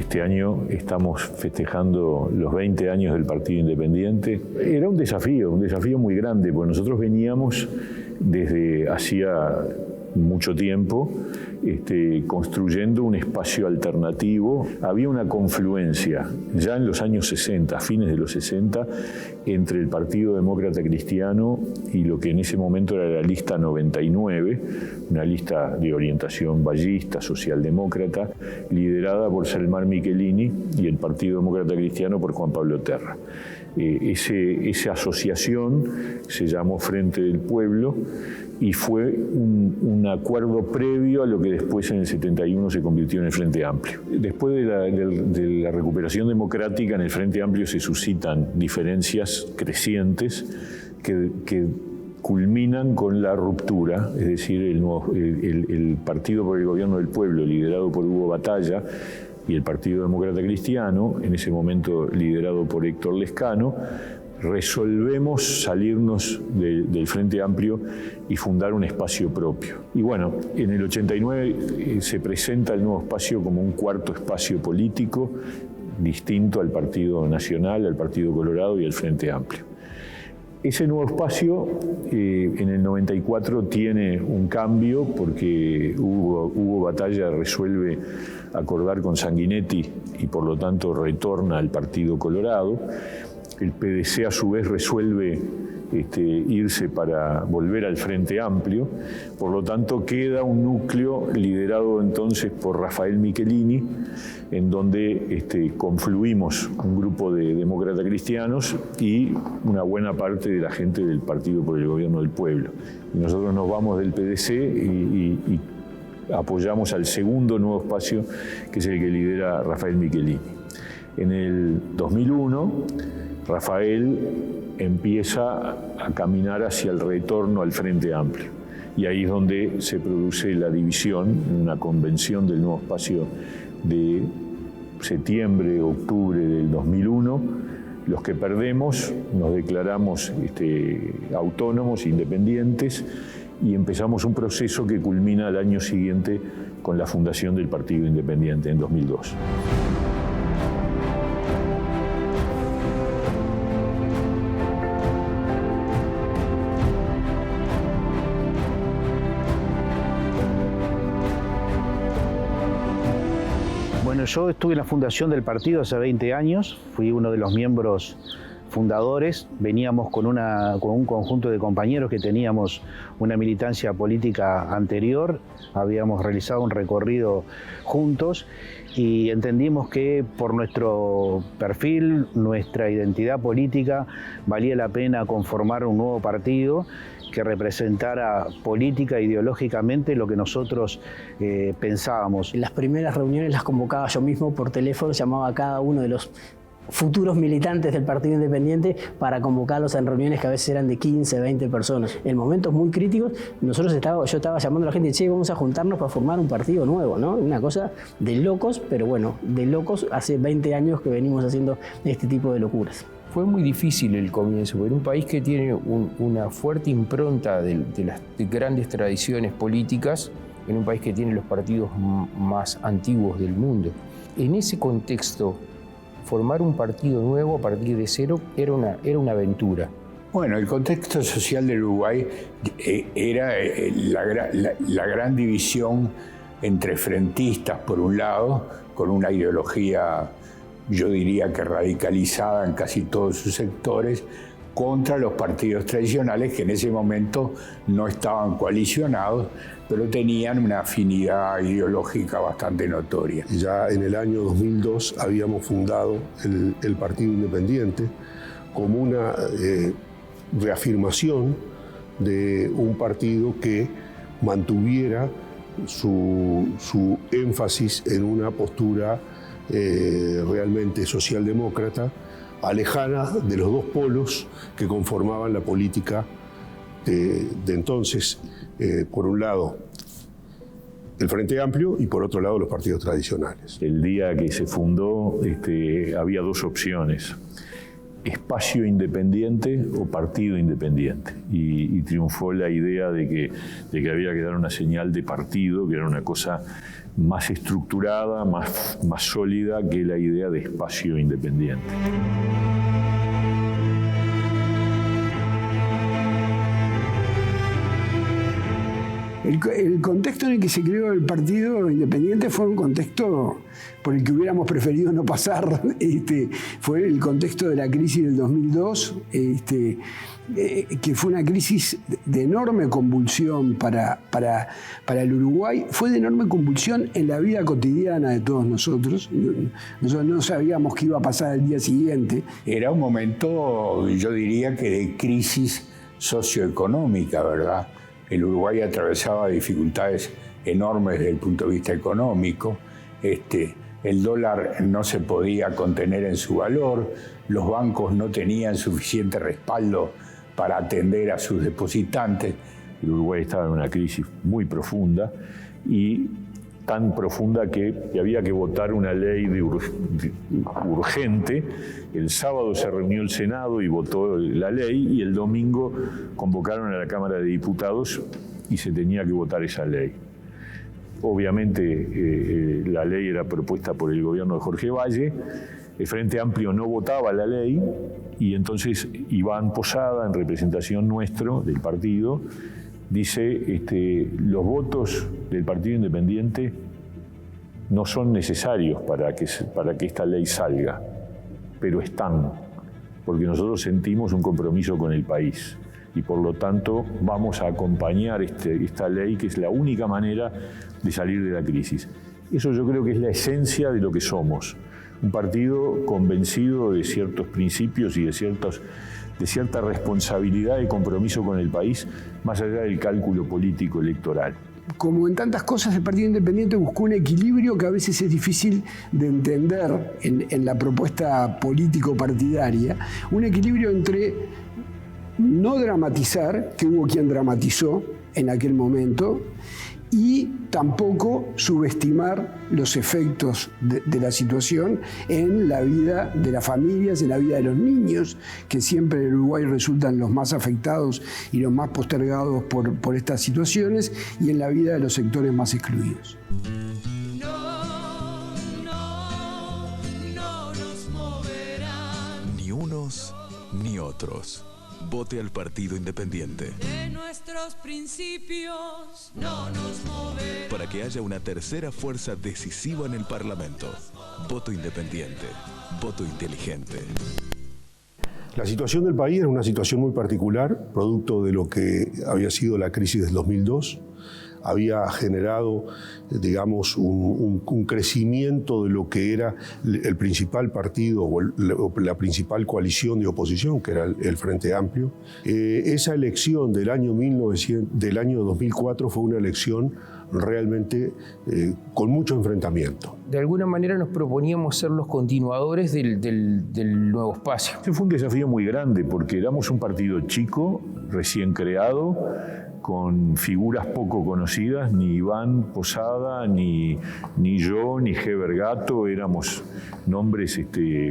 Este año estamos festejando los 20 años del Partido Independiente. Era un desafío muy grande, porque nosotros veníamos desde hacía mucho tiempo construyendo un espacio alternativo. Había una confluencia ya en los años 60, fines de los 60, entre el Partido Demócrata Cristiano y lo que en ese momento era la lista 99, una lista de orientación vallista, socialdemócrata, liderada por Selmar Michelini, y el Partido Demócrata Cristiano por Juan Pablo Terra. Esa asociación se llamó Frente del Pueblo y fue un acuerdo previo a lo que después en el 71 se convirtió en el Frente Amplio. Después de la recuperación democrática en el Frente Amplio se suscitan diferencias crecientes que culminan con la ruptura, es decir, el Partido por el Gobierno del Pueblo, liderado por Hugo Batalla, y el Partido Demócrata Cristiano, en ese momento liderado por Héctor Lescano, resolvemos salirnos del Frente Amplio y fundar un espacio propio. Y bueno, en el 89 se presenta el nuevo espacio como un cuarto espacio político, distinto al Partido Nacional, al Partido Colorado y al Frente Amplio. Ese nuevo espacio en el 94 tiene un cambio porque Hugo Batalla resuelve acordar con Sanguinetti y por lo tanto retorna al Partido Colorado. El PDC a su vez resuelve irse para volver al Frente Amplio, por lo tanto queda un núcleo liderado entonces por Rafael Michelini, en donde confluimos un grupo de demócratas cristianos y una buena parte de la gente del Partido por el Gobierno del Pueblo. Y nosotros nos vamos del PDC y apoyamos al segundo nuevo espacio, que es el que lidera Rafael Michelini. En el 2001, Rafael empieza a caminar hacia el retorno al Frente Amplio. Y ahí es donde se produce la división en una convención del nuevo espacio de septiembre, octubre del 2001. Los que perdemos nos declaramos autónomos, independientes, y empezamos un proceso que culmina al año siguiente con la fundación del Partido Independiente en 2002. Bueno, yo estuve en la fundación del partido hace 20 años, fui uno de los miembros fundadores. Veníamos con un conjunto de compañeros que teníamos una militancia política anterior, habíamos realizado un recorrido juntos y entendimos que por nuestro perfil, nuestra identidad política, valía la pena conformar un nuevo partido que representara política e ideológicamente lo que nosotros pensábamos. Las primeras reuniones las convocaba yo mismo por teléfono, llamaba a cada uno de los futuros militantes del Partido Independiente para convocarlos en reuniones que a veces eran de 15, 20 personas. En momentos muy críticos, yo estaba llamando a la gente, che, vamos a juntarnos para formar un partido nuevo, ¿no? Una cosa de locos, pero bueno, de locos hace 20 años que venimos haciendo este tipo de locuras. Fue muy difícil el comienzo, porque en un país que tiene una fuerte impronta de las grandes tradiciones políticas, en un país que tiene los partidos más antiguos del mundo. En ese contexto, formar un partido nuevo a partir de cero era una aventura. Bueno, el contexto social del Uruguay era la gran división entre frentistas, por un lado, con una ideología, yo diría que radicalizada en casi todos sus sectores, contra los partidos tradicionales que en ese momento no estaban coalicionados, pero tenían una afinidad ideológica bastante notoria. Ya en el año 2002 habíamos fundado el Partido Independiente como una reafirmación de un partido que mantuviera su énfasis en una postura realmente socialdemócrata, alejada de los dos polos que conformaban la política de entonces. Por un lado, el Frente Amplio y por otro lado, los partidos tradicionales. El día que se fundó había dos opciones: espacio independiente o partido independiente. Y triunfó la idea de que había que dar una señal de partido, que era una cosa más estructurada, más sólida que la idea de espacio independiente. El contexto en el que se creó el Partido Independiente fue un contexto por el que hubiéramos preferido no pasar. Fue el contexto de la crisis del 2002, que fue una crisis de enorme convulsión para el Uruguay. Fue de enorme convulsión en la vida cotidiana de todos nosotros. Nosotros no sabíamos qué iba a pasar al día siguiente. Era un momento, yo diría que de crisis socioeconómica, ¿verdad? El Uruguay atravesaba dificultades enormes desde el punto de vista económico. El dólar no se podía contener en su valor, los bancos no tenían suficiente respaldo para atender a sus depositantes. El Uruguay estaba en una crisis muy profunda y tan profunda que había que votar una ley urgente. El sábado se reunió el Senado y votó la ley y el domingo convocaron a la Cámara de Diputados y se tenía que votar esa ley. Obviamente la ley era propuesta por el gobierno de Jorge Valle, el Frente Amplio no votaba la ley y entonces Iván Posada, en representación nuestro del partido, dice, los votos del Partido Independiente no son necesarios para que esta ley salga, pero están, porque nosotros sentimos un compromiso con el país y por lo tanto vamos a acompañar esta ley, que es la única manera de salir de la crisis. Eso yo creo que es la esencia de lo que somos, un partido convencido de ciertos principios y de cierta responsabilidad y compromiso con el país, más allá del cálculo político electoral. Como en tantas cosas, el Partido Independiente buscó un equilibrio que a veces es difícil de entender en la propuesta político-partidaria, un equilibrio entre no dramatizar, que hubo quien dramatizó en aquel momento, y tampoco subestimar los efectos de la situación en la vida de las familias, en la vida de los niños, que siempre en Uruguay resultan los más afectados y los más postergados por estas situaciones, y en la vida de los sectores más excluidos. No nos moverán ni unos ni otros. Vote al Partido Independiente. De nuestros principios no nos moverán. Para que haya una tercera fuerza decisiva en el Parlamento. Voto independiente. Voto inteligente. La situación del país era una situación muy particular, producto de lo que había sido la crisis del 2002. Había generado, digamos, un crecimiento de lo que era el principal partido o la principal coalición de oposición, que era el Frente Amplio. Esa elección del año 2004 fue una elección realmente con mucho enfrentamiento. De alguna manera nos proponíamos ser los continuadores del nuevo espacio. Ese fue un desafío muy grande porque éramos un partido chico, recién creado, con figuras poco conocidas, ni Iván Posada, ni yo, ni Heber Gato, éramos nombres,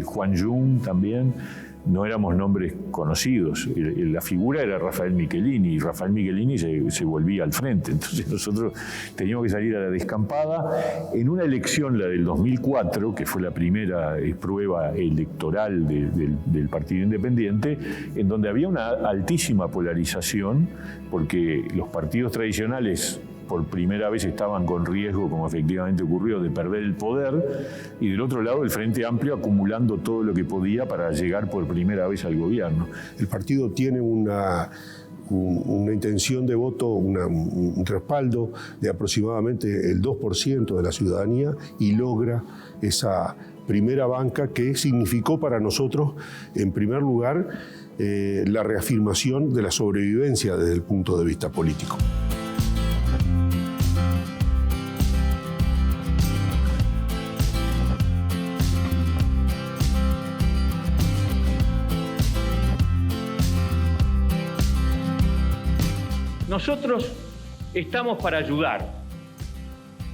Juan Jung también, no éramos nombres conocidos. La figura era Rafael Michelini, y Rafael Michelini se volvía al frente. Entonces nosotros teníamos que salir a la descampada. En una elección, la del 2004, que fue la primera prueba electoral del Partido Independiente, en donde había una altísima polarización, porque los partidos tradicionales por primera vez estaban con riesgo, como efectivamente ocurrió, de perder el poder, y del otro lado el Frente Amplio acumulando todo lo que podía para llegar por primera vez al gobierno. El partido tiene una intención de voto, un respaldo de aproximadamente el 2% de la ciudadanía y logra esa primera banca que significó para nosotros, en primer lugar, la reafirmación de la sobrevivencia desde el punto de vista político. Nosotros estamos para ayudar,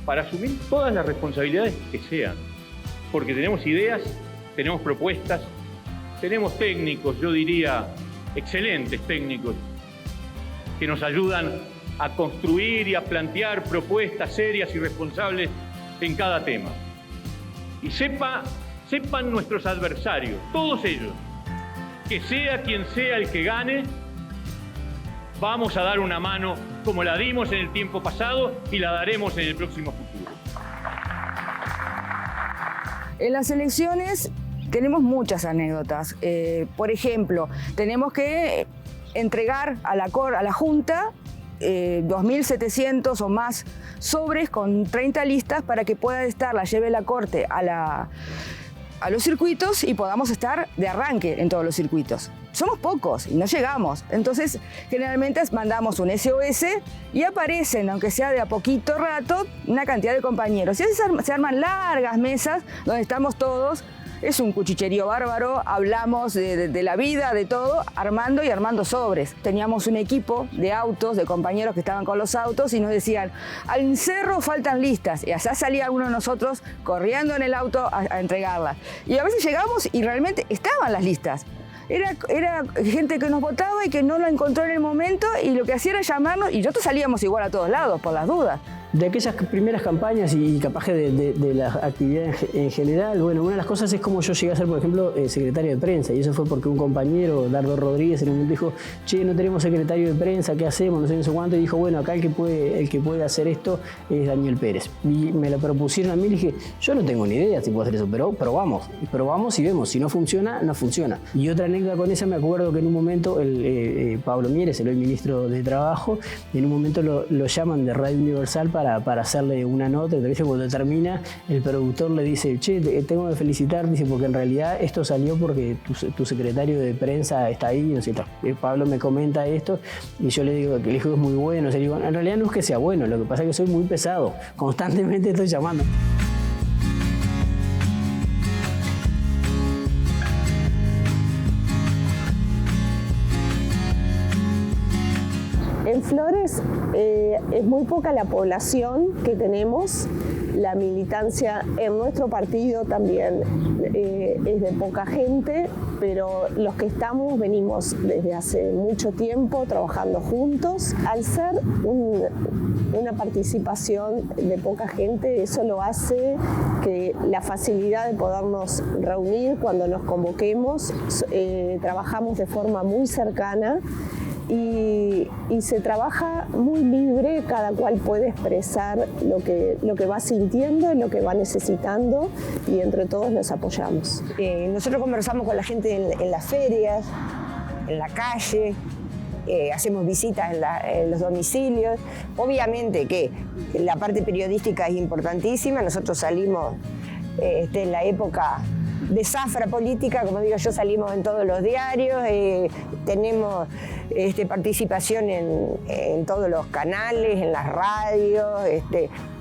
para asumir todas las responsabilidades que sean, porque tenemos ideas, tenemos propuestas, tenemos técnicos, yo diría excelentes técnicos, que nos ayudan a construir y a plantear propuestas serias y responsables en cada tema. Y sepan nuestros adversarios, todos ellos, que sea quien sea el que gane, vamos a dar una mano como la dimos en el tiempo pasado y la daremos en el próximo futuro. En las elecciones tenemos muchas anécdotas. Por ejemplo, tenemos que entregar a la Junta 2.700 o más sobres con 30 listas para que pueda estar, la lleve la Corte a los circuitos y podamos estar de arranque en todos los circuitos. Somos pocos y no llegamos. Entonces, generalmente mandamos un SOS y aparecen, aunque sea de a poquito rato, una cantidad de compañeros. Y así se arman largas mesas donde estamos todos. Es un cuchicherío bárbaro, hablamos de la vida, de todo, armando y armando sobres. Teníamos un equipo de autos, de compañeros que estaban con los autos y nos decían, al cerro faltan listas. Y allá salía uno de nosotros corriendo en el auto a entregarlas. Y a veces llegamos y realmente estaban las listas. Era gente que nos votaba y que no lo encontró en el momento y lo que hacía era llamarnos y nosotros salíamos igual a todos lados por las dudas. De aquellas primeras campañas y capaz de las actividades en general, bueno, una de las cosas es como yo llegué a ser, por ejemplo, secretario de prensa, y eso fue porque un compañero, Dardo Rodríguez, en un momento dijo, che, no tenemos secretario de prensa, ¿qué hacemos? No sé cuánto, y dijo, bueno, acá el que puede hacer esto es Daniel Pérez. Y me lo propusieron a mí y dije, yo no tengo ni idea si puedo hacer eso, pero probamos y vemos, si no funciona, no funciona. Y otra anécdota con esa, me acuerdo que en un momento Pablo Mieres, el hoy ministro de Trabajo, en un momento lo llaman de Radio Universal para hacerle una nota, y cuando termina, el productor le dice, che, tengo que felicitarte, dice, porque en realidad esto salió porque tu secretario de prensa está ahí, no sé, Pablo me comenta esto, y yo le digo que el hijo es muy bueno, o sea, digo, en realidad no es que sea bueno, lo que pasa es que soy muy pesado, constantemente estoy llamando. En Flores es muy poca la población que tenemos, la militancia en nuestro partido también es de poca gente, pero los que estamos venimos desde hace mucho tiempo trabajando juntos. Al ser una participación de poca gente, eso lo hace que la facilidad de podernos reunir cuando nos convoquemos, trabajamos de forma muy cercana. Y se trabaja muy libre, cada cual puede expresar lo que va sintiendo y lo que va necesitando, y entre todos nos apoyamos. Nosotros conversamos con la gente en las ferias, en la calle, hacemos visitas en los domicilios. Obviamente que la parte periodística es importantísima, nosotros salimos en la época de zafra política, como digo yo, salimos en todos los diarios, tenemos participación en todos los canales, en las radios,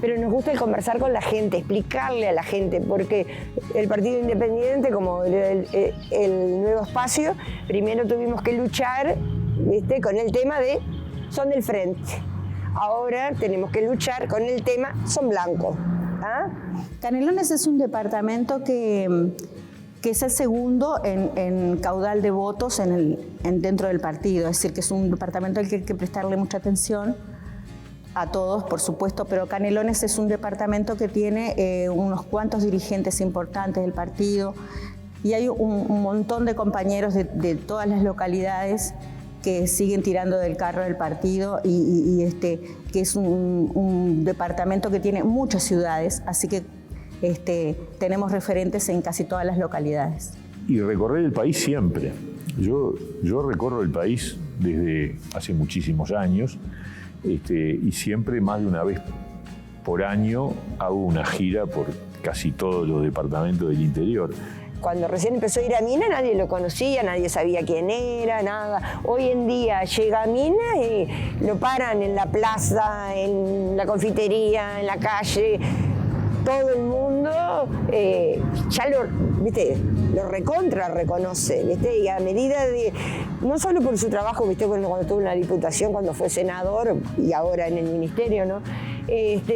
pero nos gusta el conversar con la gente, explicarle a la gente, porque el Partido Independiente, como el nuevo espacio, primero tuvimos que luchar con el tema de son del frente, ahora tenemos que luchar con el tema son blancos. ¿Ah? Canelones es un departamento que es el segundo en caudal de votos dentro del partido, es decir, que es un departamento al que hay que prestarle mucha atención a todos, por supuesto, pero Canelones es un departamento que tiene unos cuantos dirigentes importantes del partido y hay un montón de compañeros de todas las localidades que siguen tirando del carro del partido y que es un departamento que tiene muchas ciudades, así que tenemos referentes en casi todas las localidades. Y recorrer el país siempre. Yo recorro el país desde hace muchísimos años y siempre más de una vez por año hago una gira por casi todos los departamentos del interior. Cuando recién empezó a ir a Mina nadie lo conocía, nadie sabía quién era, nada. Hoy en día llega a Mina y lo paran en la plaza, en la confitería, en la calle. Todo el mundo ya lo recontra reconoce, ¿viste? Y a medida de, no solo por su trabajo, ¿viste? Cuando estuvo en la Diputación, cuando fue senador y ahora en el Ministerio, ¿no?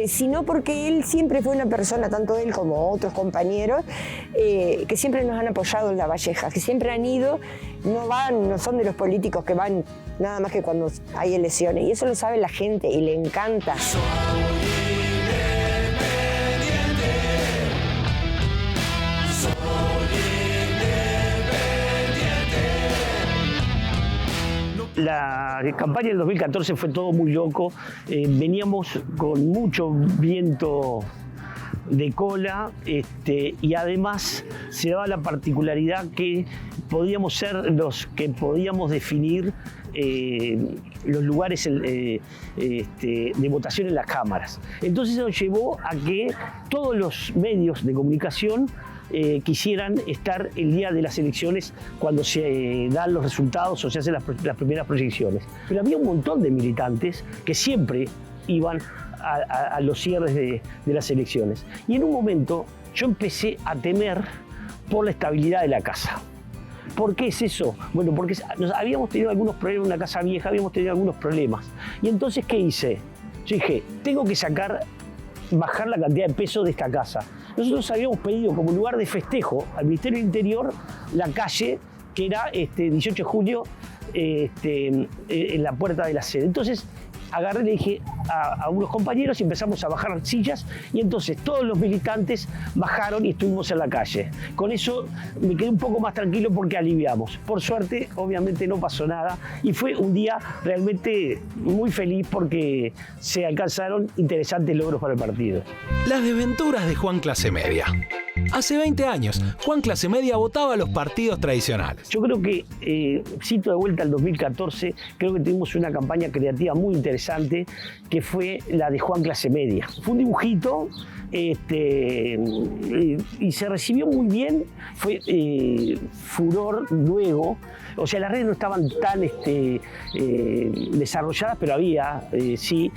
Sino porque él siempre fue una persona, tanto él como otros compañeros, que siempre nos han apoyado en La Valleja, que siempre han ido, no son de los políticos que van nada más que cuando hay elecciones, y eso lo sabe la gente y le encanta. Soy independiente. La campaña del 2014 fue todo muy loco. Veníamos con mucho viento de cola y además se daba la particularidad que podíamos ser los que podíamos definir los lugares de votación en las cámaras. Entonces eso llevó a que todos los medios de comunicación quisieran estar el día de las elecciones cuando se dan los resultados o se hacen las primeras proyecciones. Pero había un montón de militantes que siempre iban a los cierres de las elecciones. Y en un momento yo empecé a temer por la estabilidad de la casa. ¿Por qué es eso? Bueno, porque habíamos tenido algunos problemas en una casa vieja, habíamos tenido algunos problemas. Y entonces, ¿qué hice? Yo dije, tengo que bajar la cantidad de peso de esta casa. Nosotros habíamos pedido como lugar de festejo al Ministerio del Interior la calle, que era 18 de julio, en la puerta de la sede. Entonces, agarré y le dije a unos compañeros y empezamos a bajar sillas y entonces todos los militantes bajaron y estuvimos en la calle. Con eso me quedé un poco más tranquilo porque aliviamos. Por suerte, obviamente no pasó nada y fue un día realmente muy feliz porque se alcanzaron interesantes logros para el partido. Las desventuras de Juan Clase Media. Hace 20 años, Juan Clase Media votaba a los partidos tradicionales. Yo creo que, cito de vuelta al 2014, creo que tuvimos una campaña creativa muy interesante, que fue la de Juan Clase Media. Fue un dibujito y se recibió muy bien, fue furor luego. O sea, las redes no estaban tan desarrolladas, pero había, sí,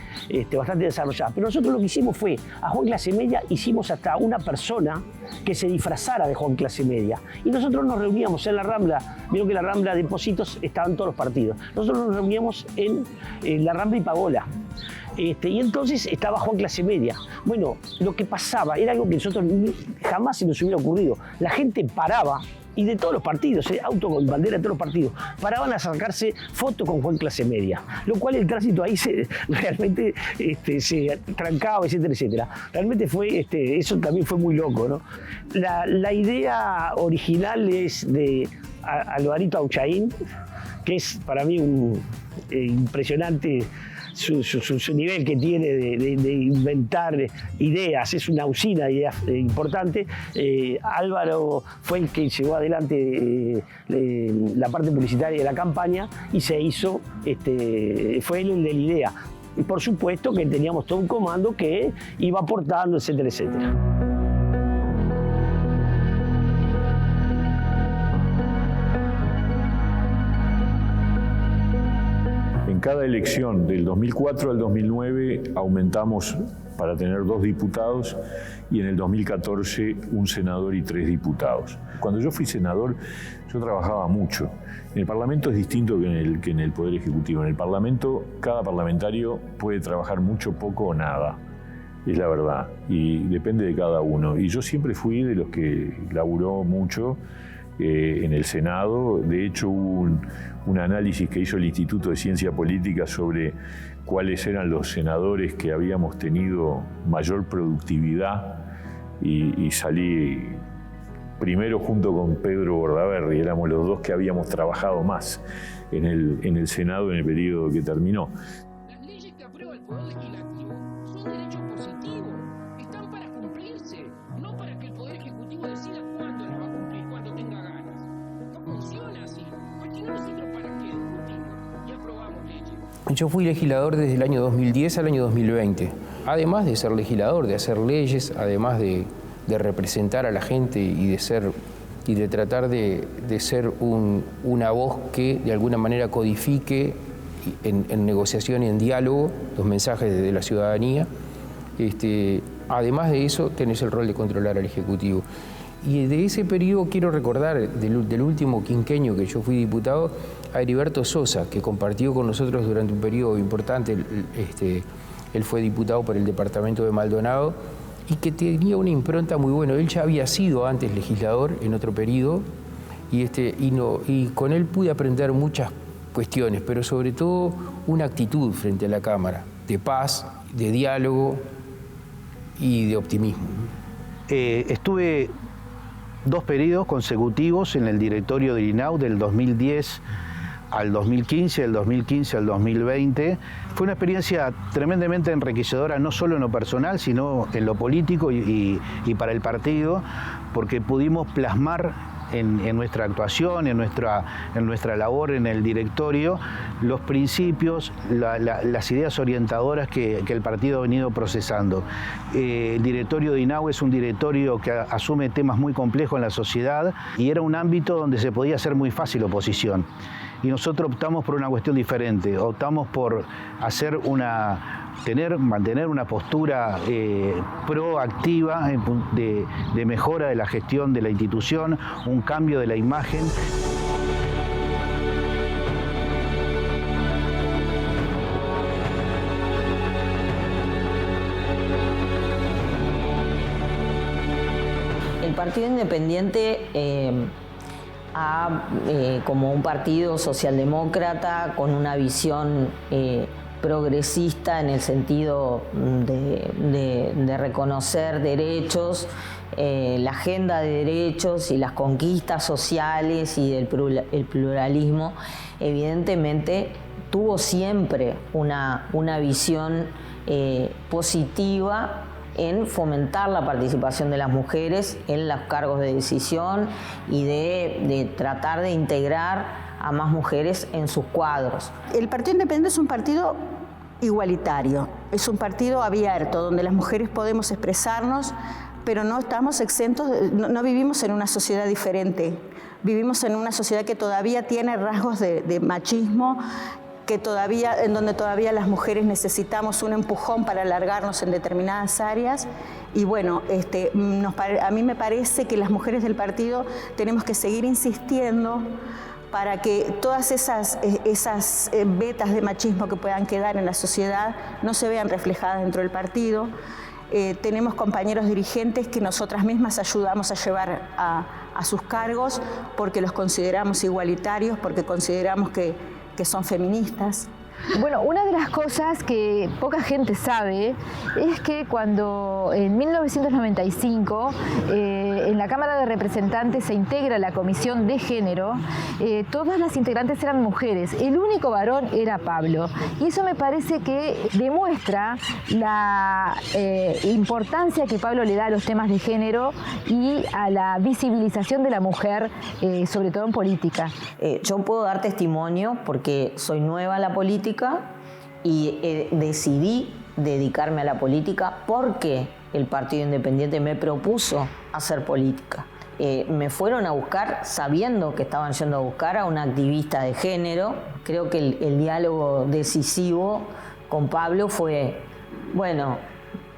bastante desarrolladas. Pero nosotros lo que hicimos fue, a Juan Clase Media hicimos hasta una persona que se disfrazara de Juan Clase Media. Y nosotros nos reuníamos en la Rambla, vieron que la Rambla de Pocitos estaban todos los partidos. Nosotros nos reuníamos en la Rambla y Pagola. Y entonces estaba Juan Clase Media. Bueno, lo que pasaba era algo que nosotros jamás se nos hubiera ocurrido. La gente paraba, y de todos los partidos, auto con bandera de todos los partidos, paraban a sacarse fotos con Juan Clase Media, lo cual el tránsito ahí realmente se trancaba, etcétera, etcétera. Realmente fue, eso también fue muy loco, ¿no? La idea original es de Alvarito Auchaín, que es para mí un impresionante su nivel que tiene de inventar ideas, es una usina de ideas importante. Álvaro fue el que llevó adelante la parte publicitaria de la campaña y se hizo, fue él el de la idea. Y por supuesto que teníamos todo un comando que iba aportando, etcétera, etcétera. En cada elección, del 2004 al 2009, aumentamos para tener 2 diputados y en el 2014 un senador y 3 diputados. Cuando yo fui senador, yo trabajaba mucho. En el Parlamento es distinto que en el Poder Ejecutivo. En el Parlamento, cada parlamentario puede trabajar mucho, poco o nada. Es la verdad. Y depende de cada uno. Y yo siempre fui de los que laburó mucho en el Senado. De hecho, hubo un análisis que hizo el Instituto de Ciencia Política sobre cuáles eran los senadores que habíamos tenido mayor productividad y salí primero junto con Pedro Bordaberry, éramos los 2 que habíamos trabajado más en el Senado en el periodo que terminó. Las leyes que aprueba el Poder Legislativo son derechos positivos, están para cumplirse, no para que el Poder Ejecutivo decida cuándo las va a cumplir, cuando tenga ganas. No funciona así, porque nosotros para qué discutimos y aprobamos leyes. Yo fui legislador desde el año 2010 al año 2020. Además de ser legislador, de hacer leyes, además de representar a la gente y de tratar de ser una voz que de alguna manera codifique en negociación y en diálogo los mensajes de la ciudadanía. Además de eso, tenés el rol de controlar al Ejecutivo. Y de ese periodo quiero recordar, del último quinquenio que yo fui diputado, a Heriberto Sosa, que compartió con nosotros durante un periodo importante. Él fue diputado por el departamento de Maldonado y que tenía una impronta muy buena. Él ya había sido antes legislador en otro periodo y con él pude aprender muchas cuestiones, pero sobre todo una actitud frente a la Cámara, de paz, de diálogo y de optimismo. Estuve 2 periodos consecutivos en el directorio del INAU del 2010 al 2015, del 2015 al 2020. Fue una experiencia tremendamente enriquecedora, no solo en lo personal, sino en lo político y para el partido, porque pudimos plasmar en nuestra actuación, en nuestra labor en el directorio, los principios, las ideas orientadoras que el partido ha venido procesando. El directorio de INAU es un directorio que asume temas muy complejos en la sociedad y era un ámbito donde se podía hacer muy fácil oposición. Y nosotros optamos por una cuestión diferente, optamos por mantener una postura proactiva de mejora de la gestión de la institución, un cambio de la imagen. El Partido Independiente como un partido socialdemócrata con una visión progresista en el sentido de reconocer derechos, la agenda de derechos y las conquistas sociales y el pluralismo, evidentemente tuvo siempre una visión positiva en fomentar la participación de las mujeres en los cargos de decisión y de tratar de integrar a más mujeres en sus cuadros. El Partido Independiente es un partido igualitario, es un partido abierto donde las mujeres podemos expresarnos, pero no estamos exentos, no vivimos en una sociedad diferente, vivimos en una sociedad que todavía tiene rasgos de machismo, en donde todavía las mujeres necesitamos un empujón para alargarnos en determinadas áreas. Y bueno, a mí me parece que las mujeres del partido tenemos que seguir insistiendo para que todas esas vetas de machismo que puedan quedar en la sociedad no se vean reflejadas dentro del partido. Tenemos compañeros dirigentes que nosotras mismas ayudamos a llevar a sus cargos porque los consideramos igualitarios, porque consideramos que son feministas. Bueno, una de las cosas que poca gente sabe es que cuando en 1995 en la Cámara de Representantes se integra la Comisión de Género, todas las integrantes eran mujeres, el único varón era Pablo. Y eso me parece que demuestra la importancia que Pablo le da a los temas de género y a la visibilización de la mujer, sobre todo en política. Yo puedo dar testimonio porque soy nueva en la política y decidí dedicarme a la política porque el Partido Independiente me propuso hacer política. Me fueron a buscar sabiendo que estaban yendo a buscar a una activista de género. Creo que el diálogo decisivo con Pablo fue, bueno,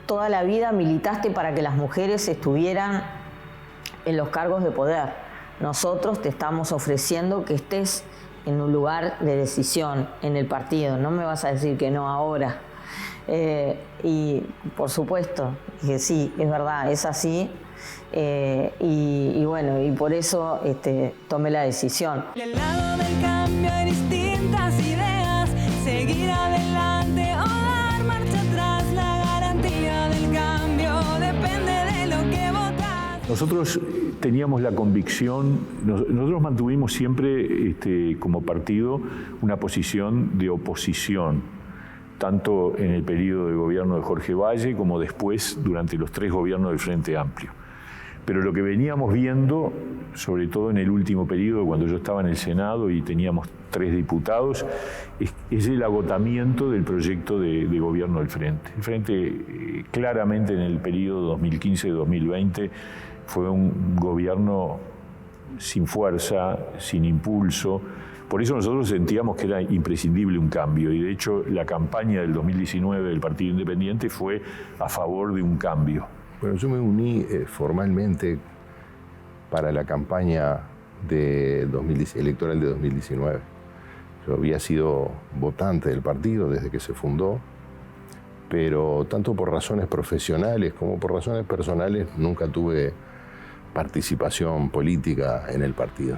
toda la vida militaste para que las mujeres estuvieran en los cargos de poder. Nosotros te estamos ofreciendo que estés en un lugar de decisión en el partido, no me vas a decir que no ahora. Y por supuesto que sí, es verdad, es así. Y bueno, y por eso tomé la decisión. Del lado del cambio hay distintas ideas, seguir adelante o dar marcha atrás, la garantía del cambio depende de lo que votas. Nosotros teníamos la convicción, nosotros mantuvimos siempre como partido una posición de oposición, tanto en el periodo de gobierno de Jorge Valle como después durante los 3 gobiernos del Frente Amplio. Pero lo que veníamos viendo, sobre todo en el último periodo, cuando yo estaba en el Senado y teníamos 3 diputados, es el agotamiento del proyecto de gobierno del Frente. El Frente claramente en el periodo 2015-2020 fue un gobierno sin fuerza, sin impulso. Por eso nosotros sentíamos que era imprescindible un cambio y de hecho la campaña del 2019 del Partido Independiente fue a favor de un cambio. Bueno, yo me uní formalmente para la campaña electoral de 2019. Yo había sido votante del partido desde que se fundó, pero tanto por razones profesionales como por razones personales nunca tuve participación política en el partido.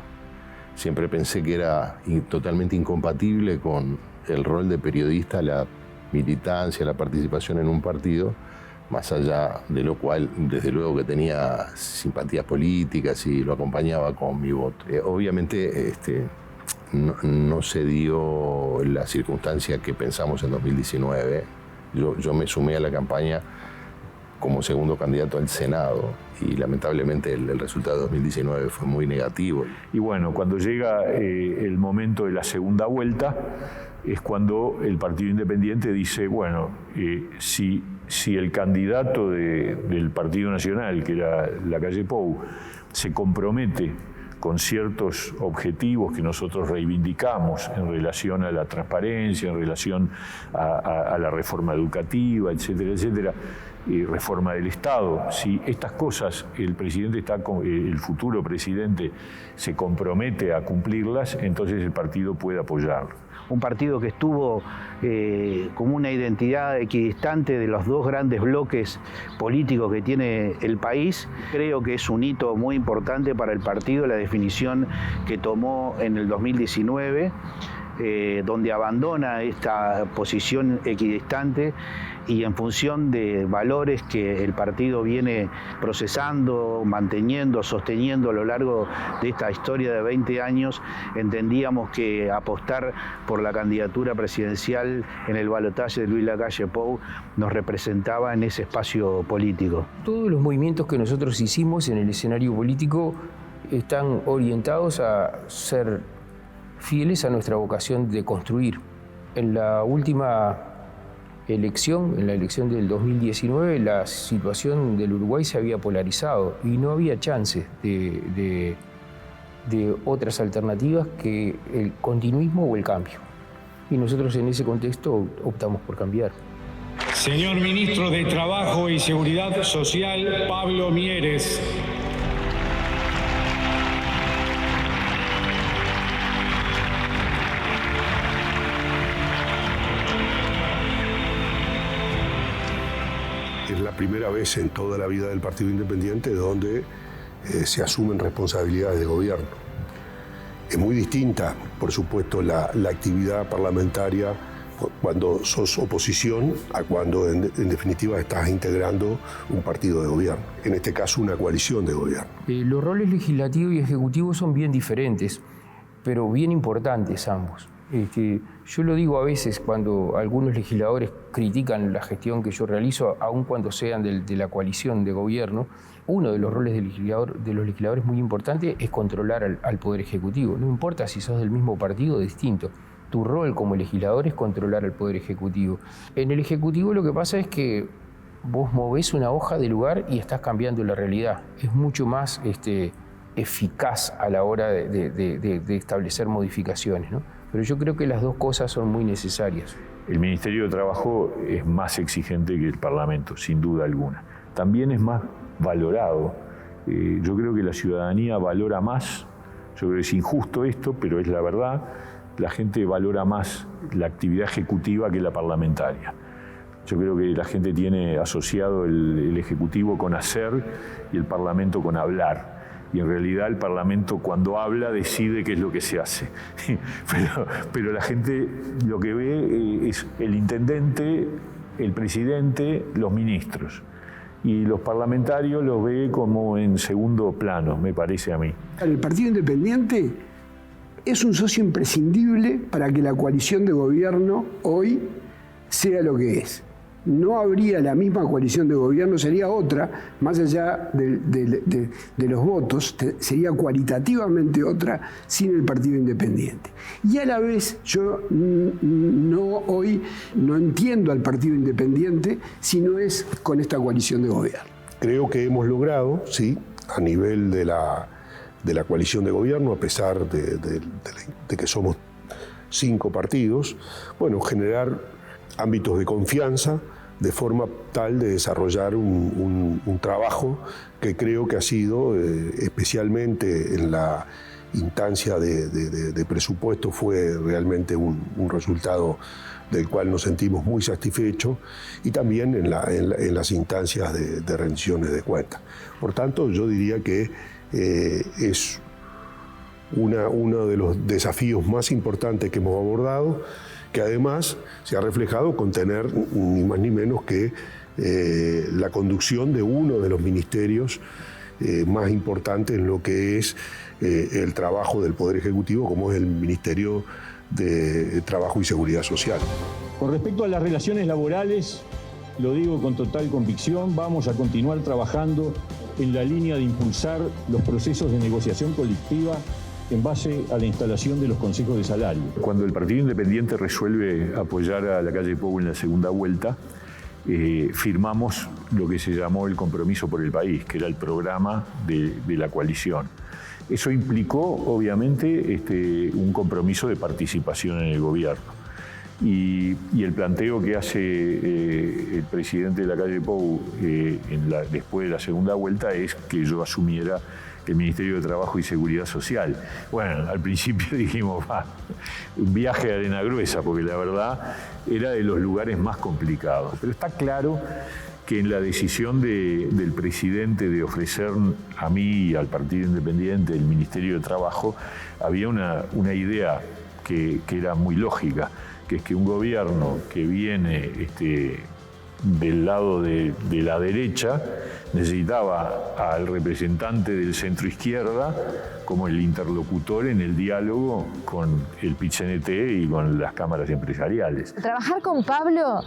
Siempre pensé que era totalmente incompatible con el rol de periodista, la militancia, la participación en un partido, más allá de lo cual, desde luego que tenía simpatías políticas y lo acompañaba con mi voto. Obviamente, no se dio la circunstancia que pensamos en 2019. Yo me sumé a la campaña como segundo candidato al Senado y lamentablemente el resultado de 2019 fue muy negativo. Y bueno, cuando llega el momento de la segunda vuelta es cuando el Partido Independiente dice, bueno, si el candidato del Partido Nacional, que era Lacalle Pou, se compromete con ciertos objetivos que nosotros reivindicamos en relación a la transparencia, en relación a la reforma educativa, etcétera, etcétera, reforma del Estado. Si estas cosas el futuro presidente se compromete a cumplirlas, entonces el partido puede apoyarlo. Un partido que estuvo como una identidad equidistante de los dos grandes bloques políticos que tiene el país. Creo que es un hito muy importante para el partido la definición que tomó en el 2019, donde abandona esta posición equidistante y en función de valores que el partido viene procesando, manteniendo, sosteniendo a lo largo de esta historia de 20 años, entendíamos que apostar por la candidatura presidencial en el balotaje de Luis Lacalle Pou nos representaba en ese espacio político. Todos los movimientos que nosotros hicimos en el escenario político están orientados a ser fieles a nuestra vocación de construir. En la última elección, en la elección del 2019, la situación del Uruguay se había polarizado y no había chances de otras alternativas que el continuismo o el cambio. Y nosotros en ese contexto optamos por cambiar. Señor Ministro de Trabajo y Seguridad Social, Pablo Mieres. Es la primera vez en toda la vida del Partido Independiente donde se asumen responsabilidades de gobierno. Es muy distinta, por supuesto, la actividad parlamentaria cuando sos oposición a cuando en definitiva estás integrando un partido de gobierno, en este caso una coalición de gobierno. Los roles legislativo y ejecutivo son bien diferentes, pero bien importantes ambos. Yo lo digo a veces cuando algunos legisladores critican la gestión que yo realizo, aun cuando sean de la coalición de gobierno, uno de los roles de los legisladores muy importante es controlar al Poder Ejecutivo. No importa si sos del mismo partido o distinto. Tu rol como legislador es controlar al Poder Ejecutivo. En el Ejecutivo lo que pasa es que vos movés una hoja de lugar y estás cambiando la realidad. Es mucho más eficaz a la hora de establecer modificaciones, ¿no? Pero yo creo que las dos cosas son muy necesarias. El Ministerio de Trabajo es más exigente que el Parlamento, sin duda alguna. También es más valorado. Yo creo que la ciudadanía valora más, yo creo que es injusto esto, pero es la verdad, la gente valora más la actividad ejecutiva que la parlamentaria. Yo creo que la gente tiene asociado el Ejecutivo con hacer y el Parlamento con hablar. Y en realidad el Parlamento cuando habla decide qué es lo que se hace. Pero la gente lo que ve es el intendente, el presidente, los ministros. Y los parlamentarios los ve como en segundo plano, me parece a mí. El Partido Independiente es un socio imprescindible para que la coalición de gobierno hoy sea lo que es. No habría la misma coalición de gobierno, sería otra, más allá de los votos, sería cualitativamente otra sin el Partido Independiente. Y a la vez yo hoy no entiendo al Partido Independiente si no es con esta coalición de gobierno. Creo que hemos logrado, sí, a nivel de la coalición de gobierno, a pesar de que somos 5 partidos, bueno, generar ámbitos de confianza de forma tal de desarrollar un trabajo que creo que ha sido, especialmente en la instancia de presupuesto, fue realmente un resultado del cual nos sentimos muy satisfechos, y también en las instancias de rendiciones de cuentas. Por tanto, yo diría que es uno de los desafíos más importantes que hemos abordado, que además se ha reflejado con tener ni más ni menos que la conducción de uno de los ministerios más importantes en lo que es el trabajo del Poder Ejecutivo, como es el Ministerio de Trabajo y Seguridad Social. Con respecto a las relaciones laborales, lo digo con total convicción, vamos a continuar trabajando en la línea de impulsar los procesos de negociación colectiva en base a la instalación de los consejos de salario. Cuando el Partido Independiente resuelve apoyar a la calle Pou en la segunda vuelta, firmamos lo que se llamó el Compromiso por el País, que era el programa de la coalición. Eso implicó, obviamente, un compromiso de participación en el gobierno. Y el planteo que hace el presidente de la calle Pou después de la segunda vuelta es que yo asumiera el Ministerio de Trabajo y Seguridad Social. Bueno, al principio dijimos, un viaje de arena gruesa, porque la verdad era de los lugares más complicados. Pero está claro que en la decisión del presidente de ofrecer a mí y al Partido Independiente el Ministerio de Trabajo, había una idea que era muy lógica, que es que un gobierno que viene del lado de la derecha necesitaba al representante del centro izquierda como el interlocutor en el diálogo con el PIT-CNT y con las cámaras empresariales. Trabajar con Pablo,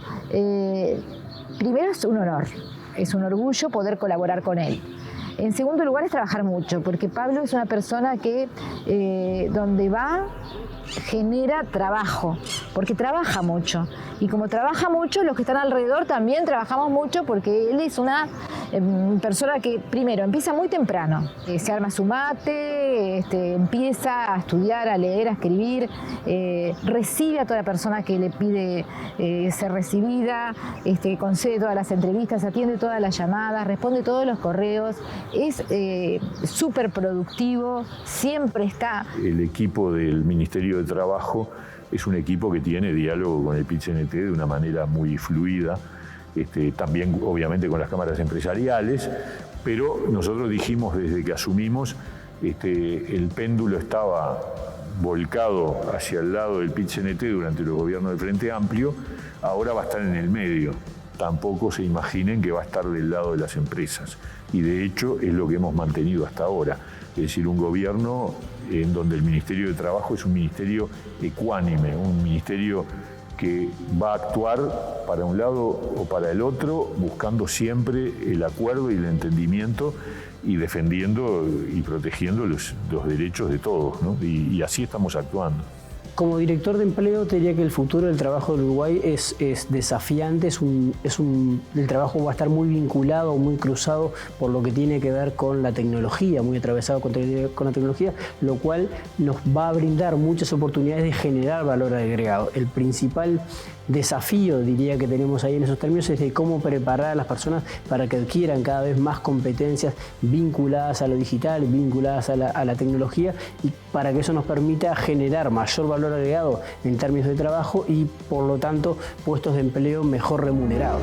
primero es un honor, es un orgullo poder colaborar con él. En segundo lugar es trabajar mucho, porque Pablo es una persona que donde va genera trabajo, porque trabaja mucho. Y como trabaja mucho, los que están alrededor también trabajamos mucho, porque él es una persona que primero empieza muy temprano, se arma su mate, empieza a estudiar, a leer, a escribir, recibe a toda persona que le pide ser recibida, concede todas las entrevistas, atiende todas las llamadas, responde todos los correos, es súper productivo, siempre está. El equipo del Ministerio de Trabajo es un equipo que tiene diálogo con el PIT-CNT de una manera muy fluida, también obviamente con las cámaras empresariales, pero nosotros dijimos desde que asumimos, el péndulo estaba volcado hacia el lado del PIT-CNT durante los gobiernos del Frente Amplio, ahora va a estar en el medio. Tampoco se imaginen que va a estar del lado de las empresas, y de hecho es lo que hemos mantenido hasta ahora, es decir, un gobierno en donde el Ministerio de Trabajo es un ministerio ecuánime, un ministerio que va a actuar para un lado o para el otro, buscando siempre el acuerdo y el entendimiento y defendiendo y protegiendo los derechos de todos, ¿no? Y así estamos actuando. Como director de empleo, te diría que el futuro del trabajo del Uruguay es desafiante, el trabajo va a estar muy vinculado, muy cruzado por lo que tiene que ver con la tecnología, muy atravesado con la tecnología, lo cual nos va a brindar muchas oportunidades de generar valor agregado. El principal desafío, diría, que tenemos ahí en esos términos es de cómo preparar a las personas para que adquieran cada vez más competencias vinculadas a lo digital, vinculadas a la tecnología, y para que eso nos permita generar mayor valor agregado en términos de trabajo y, por lo tanto, puestos de empleo mejor remunerados.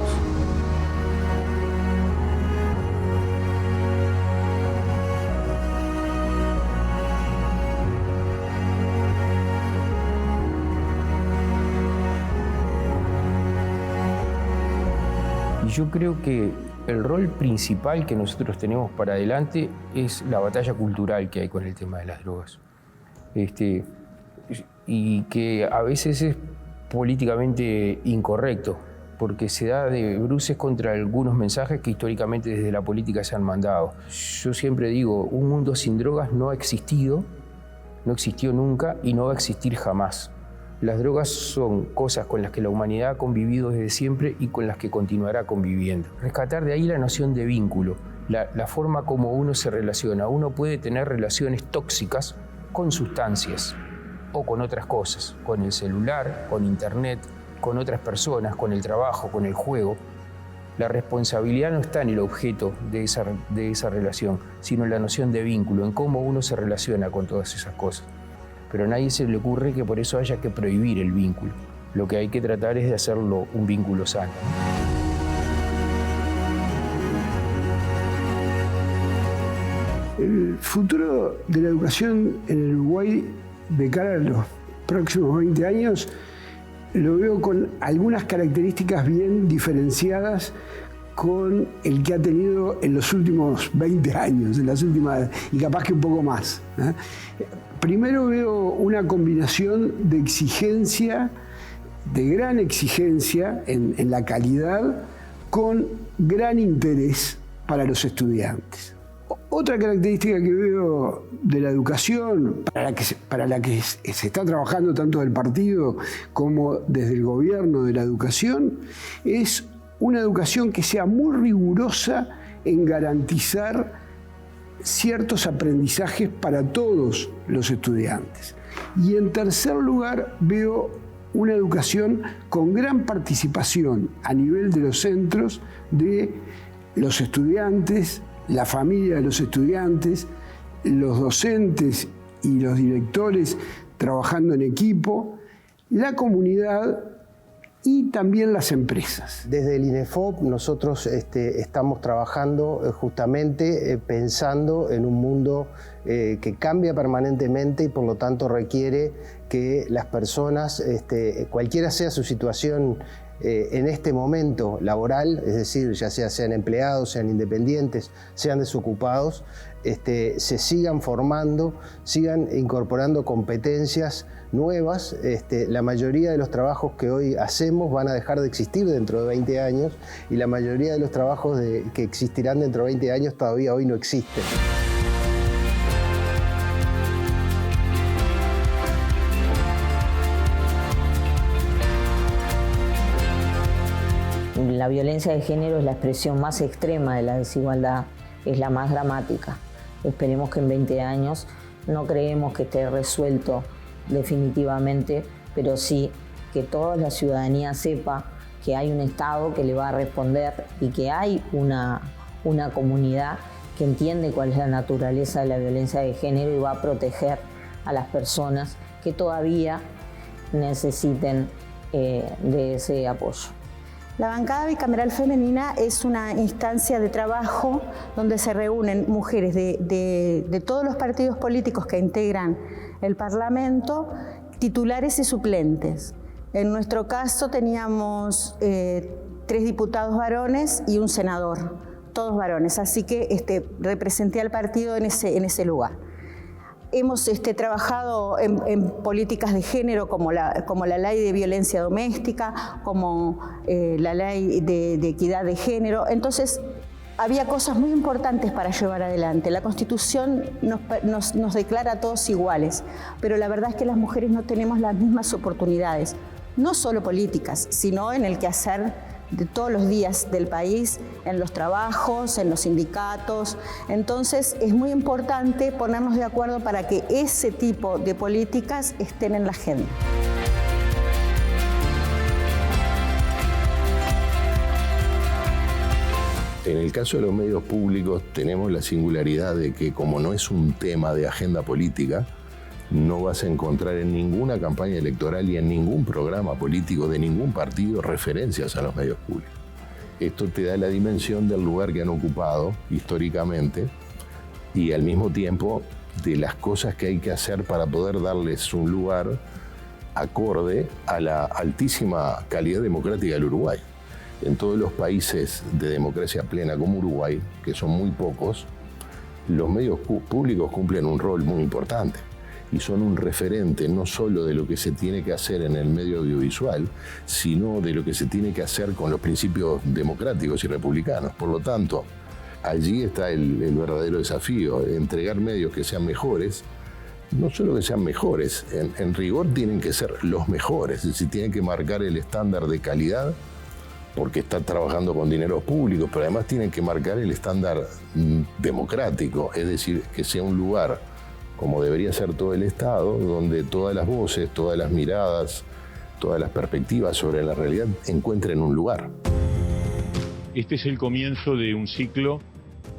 Y yo creo que el rol principal que nosotros tenemos para adelante es la batalla cultural que hay con el tema de las drogas. Y que a veces es políticamente incorrecto, porque se da de bruces contra algunos mensajes que históricamente desde la política se han mandado. Yo siempre digo, un mundo sin drogas no ha existido, no existió nunca y no va a existir jamás. Las drogas son cosas con las que la humanidad ha convivido desde siempre y con las que continuará conviviendo. Rescatar de ahí la noción de vínculo, la forma como uno se relaciona. Uno puede tener relaciones tóxicas con sustancias o con otras cosas, con el celular, con internet, con otras personas, con el trabajo, con el juego. La responsabilidad no está en el objeto de esa relación, sino en la noción de vínculo, en cómo uno se relaciona con todas esas cosas. Pero a nadie se le ocurre que por eso haya que prohibir el vínculo. Lo que hay que tratar es de hacerlo un vínculo sano. El futuro de la educación en el Uruguay de cara a los próximos 20 años lo veo con algunas características bien diferenciadas con el que ha tenido en los últimos 20 años, y capaz que un poco más. Primero veo una combinación de exigencia, de gran exigencia en la calidad, con gran interés para los estudiantes. Otra característica que veo de la educación, para la que se está trabajando tanto del partido como desde el gobierno de la educación, es una educación que sea muy rigurosa en garantizar ciertos aprendizajes para todos los estudiantes. Y en tercer lugar, veo una educación con gran participación a nivel de los centros de los estudiantes, la familia de los estudiantes, los docentes y los directores trabajando en equipo, la comunidad y también las empresas. Desde el INEFOP nosotros estamos trabajando justamente pensando en un mundo que cambia permanentemente y por lo tanto requiere que las personas, cualquiera sea su situación en este momento laboral, es decir, ya sean empleados, sean independientes, sean desocupados, se sigan formando, sigan incorporando competencias nuevas. La mayoría de los trabajos que hoy hacemos van a dejar de existir dentro de 20 años y la mayoría de los trabajos que existirán dentro de 20 años todavía hoy no existen. La violencia de género es la expresión más extrema de la desigualdad, es la más dramática. Esperemos que en 20 años, no creemos que esté resuelto definitivamente, pero sí que toda la ciudadanía sepa que hay un Estado que le va a responder y que hay una comunidad que entiende cuál es la naturaleza de la violencia de género y va a proteger a las personas que todavía necesiten de ese apoyo. La bancada bicameral femenina es una instancia de trabajo donde se reúnen mujeres de todos los partidos políticos que integran el Parlamento, titulares y suplentes. En nuestro caso teníamos 3 diputados varones y un senador, todos varones, así que representé al partido en ese lugar. Hemos trabajado en políticas de género como la ley de violencia doméstica, como la ley de equidad de género. Entonces, había cosas muy importantes para llevar adelante. La Constitución nos declara a todos iguales, pero la verdad es que las mujeres no tenemos las mismas oportunidades, no solo políticas, sino en el quehacer de todos los días del país, en los trabajos, en los sindicatos. Entonces es muy importante ponernos de acuerdo para que ese tipo de políticas estén en la agenda. En el caso de los medios públicos tenemos la singularidad de que como no es un tema de agenda política, no vas a encontrar en ninguna campaña electoral y en ningún programa político de ningún partido referencias a los medios públicos. Esto te da la dimensión del lugar que han ocupado históricamente y al mismo tiempo de las cosas que hay que hacer para poder darles un lugar acorde a la altísima calidad democrática del Uruguay. En todos los países de democracia plena como Uruguay, que son muy pocos, los medios públicos cumplen un rol muy importante y son un referente no solo de lo que se tiene que hacer en el medio audiovisual, sino de lo que se tiene que hacer con los principios democráticos y republicanos. Por lo tanto, allí está el verdadero desafío, entregar medios que sean mejores, no solo que sean mejores, en rigor tienen que ser los mejores, es decir, tienen que marcar el estándar de calidad, porque están trabajando con dineros públicos, pero además tienen que marcar el estándar democrático, es decir, que sea un lugar, como debería ser todo el Estado, donde todas las voces, todas las miradas, todas las perspectivas sobre la realidad encuentren un lugar. Este es el comienzo de un ciclo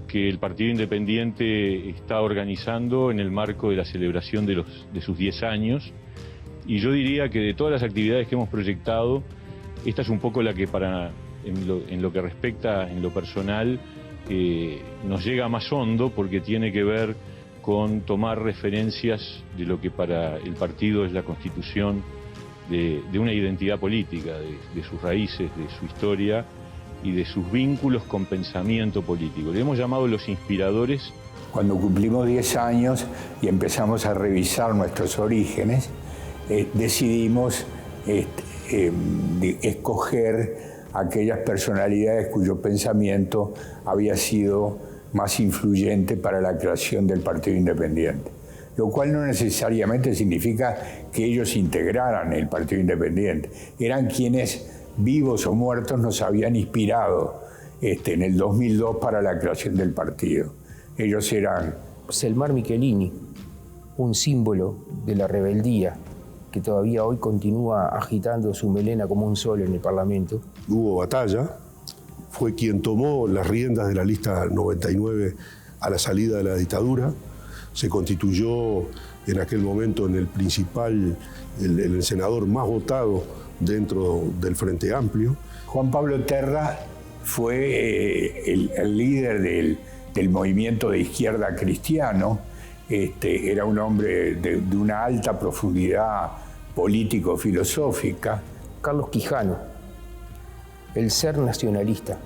que el Partido Independiente está organizando en el marco de la celebración de sus 10 años. Y yo diría que de todas las actividades que hemos proyectado, esta es un poco la que en lo que respecta en lo personal nos llega más hondo, porque tiene que ver con tomar referencias de lo que para el partido es la constitución de una identidad política, de sus raíces, de su historia, y de sus vínculos con pensamiento político. Le hemos llamado los inspiradores. Cuando cumplimos 10 años y empezamos a revisar nuestros orígenes, decidimos escoger aquellas personalidades cuyo pensamiento había sido más influyente para la creación del Partido Independiente. Lo cual no necesariamente significa que ellos integraran el Partido Independiente. Eran quienes, vivos o muertos, nos habían inspirado en el 2002 para la creación del partido. Ellos eran... Selmar Michelini, un símbolo de la rebeldía, que todavía hoy continúa agitando su melena como un sol en el Parlamento. Hugo Batalla fue quien tomó las riendas de la lista 99 a la salida de la dictadura. Se constituyó en aquel momento en el principal, el senador más votado dentro del Frente Amplio. Juan Pablo Terra fue el líder del movimiento de izquierda cristiano. Era un hombre de una alta profundidad político-filosófica. Carlos Quijano, el ser nacionalista,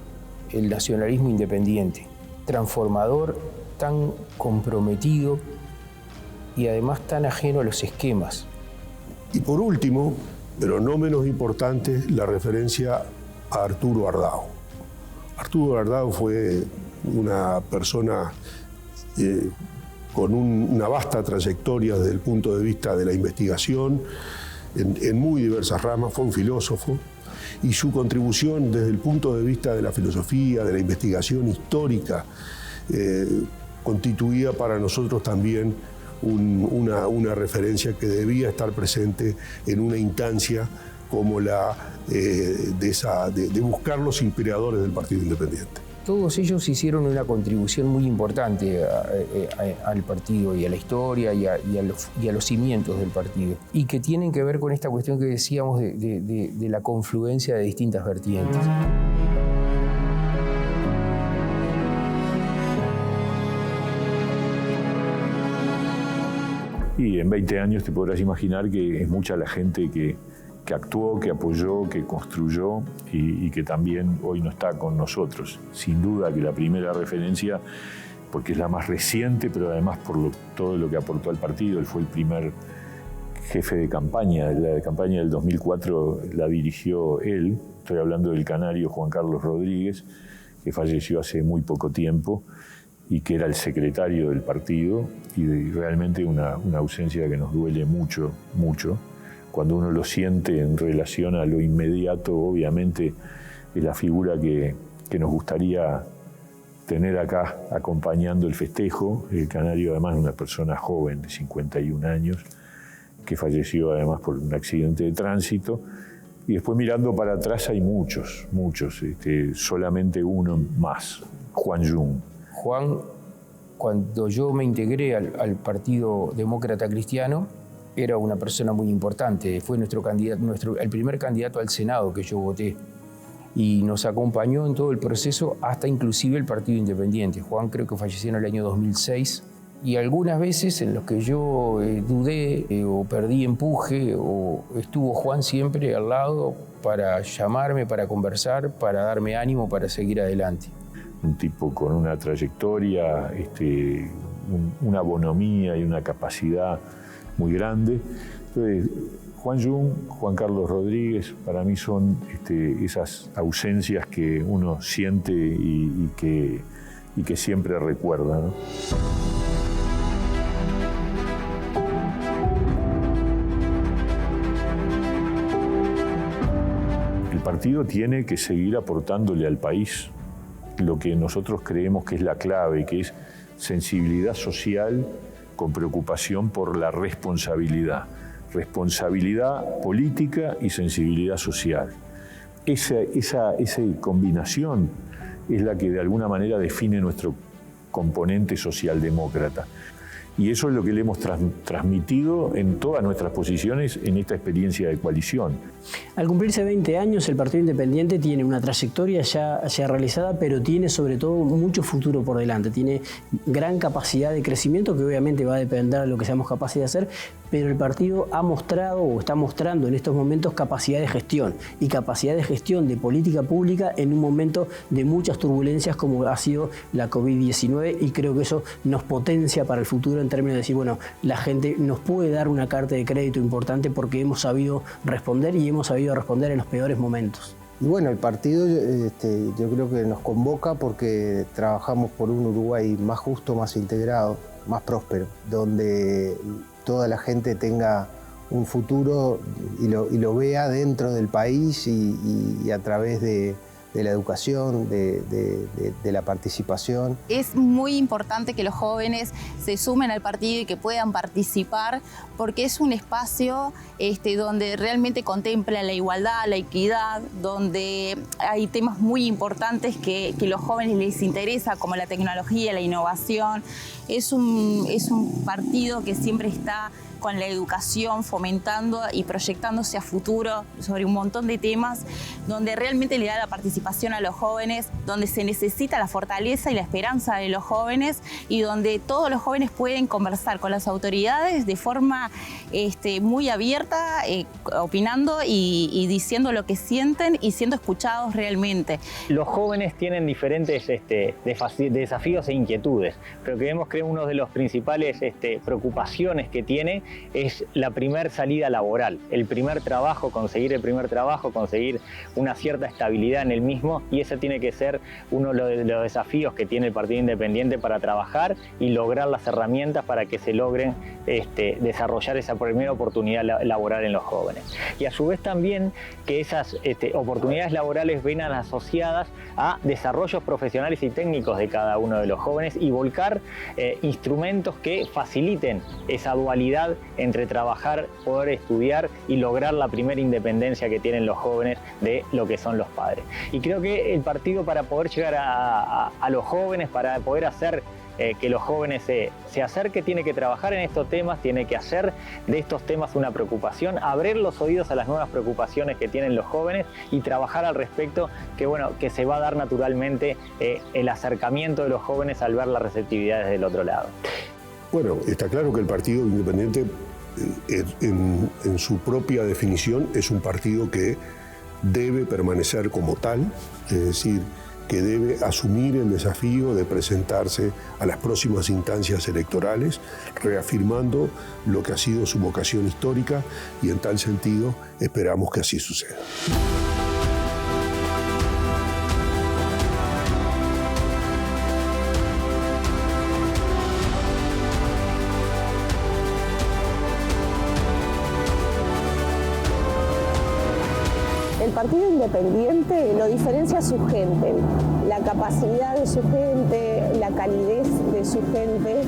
el nacionalismo independiente, transformador, tan comprometido y además tan ajeno a los esquemas. Y por último, pero no menos importante, la referencia a Arturo Ardao. Arturo Ardao fue una persona con una vasta trayectoria desde el punto de vista de la investigación, en muy diversas ramas, fue un filósofo, y su contribución desde el punto de vista de la filosofía, de la investigación histórica, constituía para nosotros también una referencia que debía estar presente en una instancia como la de buscar los inspiradores del Partido Independiente. Todos ellos hicieron una contribución muy importante al partido y a la historia y a los cimientos del partido, y que tienen que ver con esta cuestión que decíamos de la confluencia de distintas vertientes. Y en 20 años te podrás imaginar que es mucha la gente que actuó, que apoyó, que construyó y que también hoy no está con nosotros. Sin duda que la primera referencia, porque es la más reciente, pero además por todo lo que aportó al partido, él fue el primer jefe de campaña. La campaña del 2004 la dirigió él. Estoy hablando del canario Juan Carlos Rodríguez, que falleció hace muy poco tiempo y que era el secretario del partido, y realmente una ausencia que nos duele mucho, mucho. Cuando uno lo siente en relación a lo inmediato, obviamente es la figura que nos gustaría tener acá acompañando el festejo. El canario además es una persona joven de 51 años, que falleció además por un accidente de tránsito. Y después mirando para atrás hay muchos, solamente uno más, Juan Jung. Juan, cuando yo me integré al Partido Demócrata Cristiano, era una persona muy importante. Fue el primer candidato al Senado que yo voté, y nos acompañó en todo el proceso, hasta inclusive el Partido Independiente. Juan creo que falleció en el año 2006, y algunas veces en los que yo dudé o perdí empuje, o estuvo Juan siempre al lado para llamarme, para conversar, para darme ánimo para seguir adelante. Un tipo con una trayectoria, una bonomía y una capacidad muy grande. Entonces, Juan Jung, Juan Carlos Rodríguez, para mí son esas ausencias que uno siente y que siempre recuerda, ¿no? El partido tiene que seguir aportándole al país lo que nosotros creemos que es la clave, que es sensibilidad social con preocupación por la responsabilidad política y sensibilidad social. Esa combinación es la que de alguna manera define nuestro componente socialdemócrata. Y eso es lo que le hemos transmitido en todas nuestras posiciones en esta experiencia de coalición. Al cumplirse 20 años, el Partido Independiente tiene una trayectoria ya realizada, pero tiene sobre todo mucho futuro por delante. Tiene gran capacidad de crecimiento, que obviamente va a depender de lo que seamos capaces de hacer, pero el partido ha mostrado o está mostrando en estos momentos capacidad de gestión y capacidad de gestión de política pública en un momento de muchas turbulencias como ha sido la COVID-19, y creo que eso nos potencia para el futuro en términos de decir, bueno, la gente nos puede dar una carta de crédito importante porque hemos sabido responder y hemos sabido responder en los peores momentos. Y bueno, el partido yo creo que nos convoca porque trabajamos por un Uruguay más justo, más integrado, más próspero, donde toda la gente tenga un futuro y lo vea dentro del país y a través de la educación, de la participación. Es muy importante que los jóvenes se sumen al partido y que puedan participar, porque es un espacio donde realmente contempla la igualdad, la equidad, donde hay temas muy importantes que los jóvenes les interesa, como la tecnología, la innovación. Es un partido que siempre está con la educación, fomentando y proyectándose a futuro sobre un montón de temas, donde realmente le da la participación a los jóvenes, donde se necesita la fortaleza y la esperanza de los jóvenes, y donde todos los jóvenes pueden conversar con las autoridades de forma muy abierta, opinando y diciendo lo que sienten y siendo escuchados realmente. Los jóvenes tienen diferentes desafíos e inquietudes, pero creemos que uno de los principales preocupaciones que tiene es la primer salida laboral, el primer trabajo, conseguir el primer trabajo, conseguir una cierta estabilidad en el mismo, y ese tiene que ser uno de los desafíos que tiene el Partido Independiente para trabajar y lograr las herramientas para que se logren desarrollar esa primera oportunidad laboral en los jóvenes. Y a su vez también que esas oportunidades laborales vengan asociadas a desarrollos profesionales y técnicos de cada uno de los jóvenes y volcar instrumentos que faciliten esa dualidad entre trabajar, poder estudiar y lograr la primera independencia que tienen los jóvenes de lo que son los padres. Y creo que el partido, para poder llegar a los jóvenes, para poder hacer que los jóvenes se acerquen, tiene que trabajar en estos temas, tiene que hacer de estos temas una preocupación, abrir los oídos a las nuevas preocupaciones que tienen los jóvenes y trabajar al respecto, que se va a dar naturalmente el acercamiento de los jóvenes al ver la receptividad desde el otro lado. Bueno, está claro que el Partido Independiente, en su propia definición, es un partido que debe permanecer como tal, es decir, que debe asumir el desafío de presentarse a las próximas instancias electorales, reafirmando lo que ha sido su vocación histórica, y en tal sentido esperamos que así suceda. El Partido Independiente lo diferencia su gente, la capacidad de su gente, la calidez de su gente,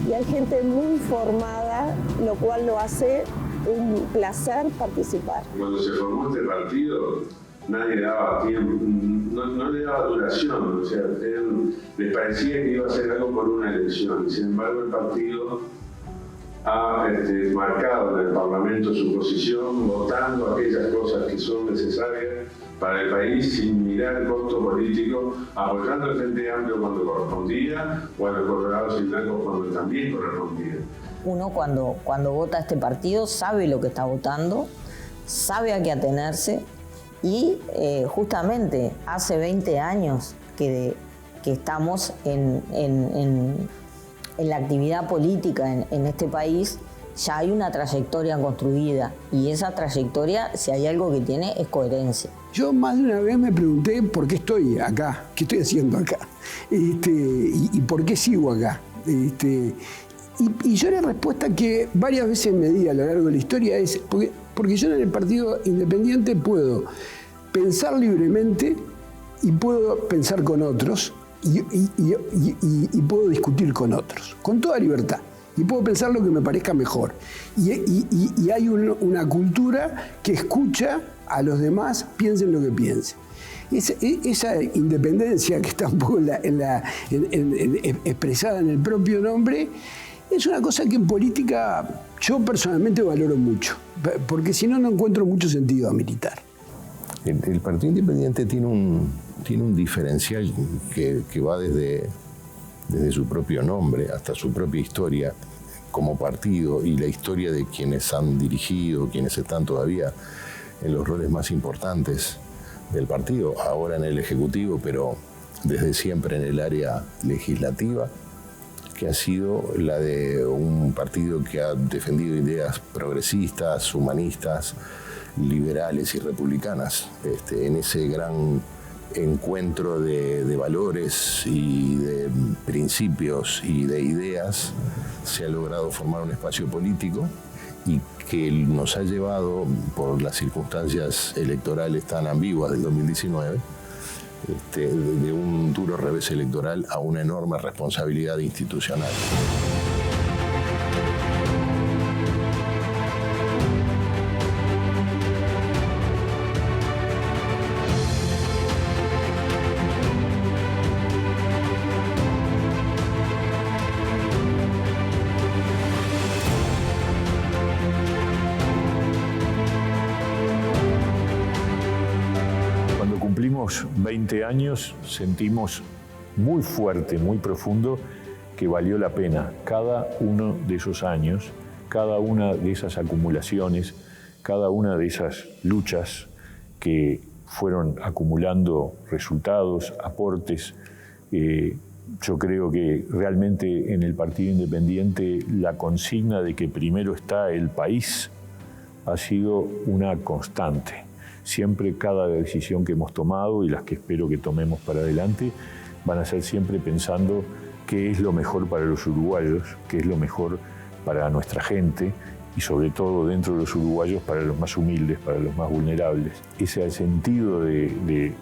y hay gente muy formada, lo cual lo hace un placer participar. Cuando se formó este partido, nadie le daba tiempo, no le daba duración, o sea, les parecía que iba a hacer algo por una elección, y sin embargo el partido ha marcado en el Parlamento su posición, votando aquellas cosas que son necesarias para el país sin mirar el costo político, apoyando el Frente Amplio cuando correspondía, o a los Colorados y Blancos cuando también correspondía. Uno cuando vota a este partido sabe lo que está votando, sabe a qué atenerse, y justamente hace 20 años que estamos en la actividad política en este país, ya hay una trayectoria construida, y esa trayectoria, si hay algo que tiene, es coherencia. Yo más de una vez me pregunté por qué estoy acá, qué estoy haciendo acá, y por qué sigo acá. Y yo la respuesta que varias veces me di a lo largo de la historia es porque yo en el Partido Independiente puedo pensar libremente y puedo pensar con otros, y puedo discutir con otros, con toda libertad, y puedo pensar lo que me parezca mejor. Y hay una cultura que escucha a los demás, piensen lo que piensen. Esa independencia que está un poco expresada en el propio nombre, Es una cosa que en política yo personalmente valoro mucho, porque si no, no encuentro mucho sentido a militar. El Partido Independiente tiene un diferencial que va desde su propio nombre hasta su propia historia como partido y la historia de quienes han dirigido, quienes están todavía en los roles más importantes del partido, ahora en el Ejecutivo, pero desde siempre en el área legislativa, que ha sido la de un partido que ha defendido ideas progresistas, humanistas, liberales y republicanas. En ese gran encuentro de valores y de principios y de ideas se ha logrado formar un espacio político y que nos ha llevado, por las circunstancias electorales tan ambiguas del 2019, de un duro revés electoral a una enorme responsabilidad institucional. Cuando cumplimos 20 años, sentimos muy fuerte, muy profundo, que valió la pena cada uno de esos años, cada una de esas acumulaciones, cada una de esas luchas que fueron acumulando resultados, aportes. Yo creo que realmente en el Partido Independiente la consigna de que primero está el país ha sido una constante. Siempre cada decisión que hemos tomado y las que espero que tomemos para adelante van a ser siempre pensando qué es lo mejor para los uruguayos, qué es lo mejor para nuestra gente y sobre todo dentro de los uruguayos para los más humildes, para los más vulnerables. Ese sentido de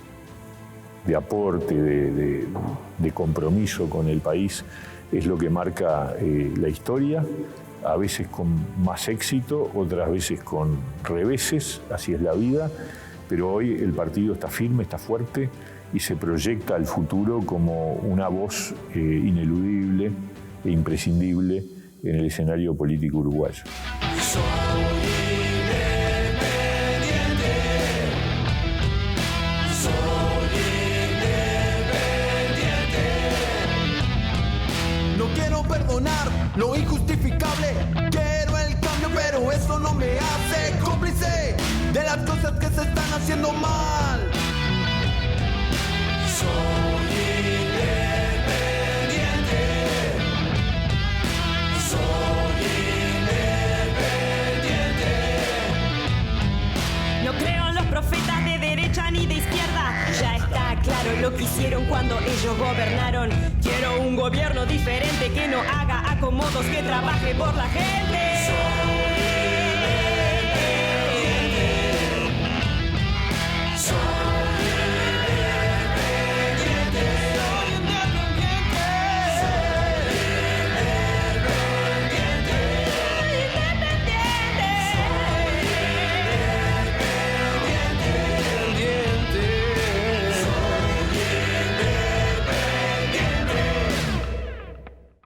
aporte, de compromiso con el país es lo que marca la historia, a veces con más éxito, otras veces con reveses, así es la vida, pero hoy el partido está firme, está fuerte y se proyecta al futuro como una voz ineludible e imprescindible en el escenario político uruguayo. No quiero perdonar lo injustificable, quiero el cambio, pero eso no me hace cómplice de las cosas que se están haciendo mal. Soy independiente, soy independiente. No creo en los profetas de derecha ni de izquierda. Ya está claro lo que hicieron cuando ellos gobernaron. Quiero un gobierno diferente que no haga acomodos, que trabaje por la gente.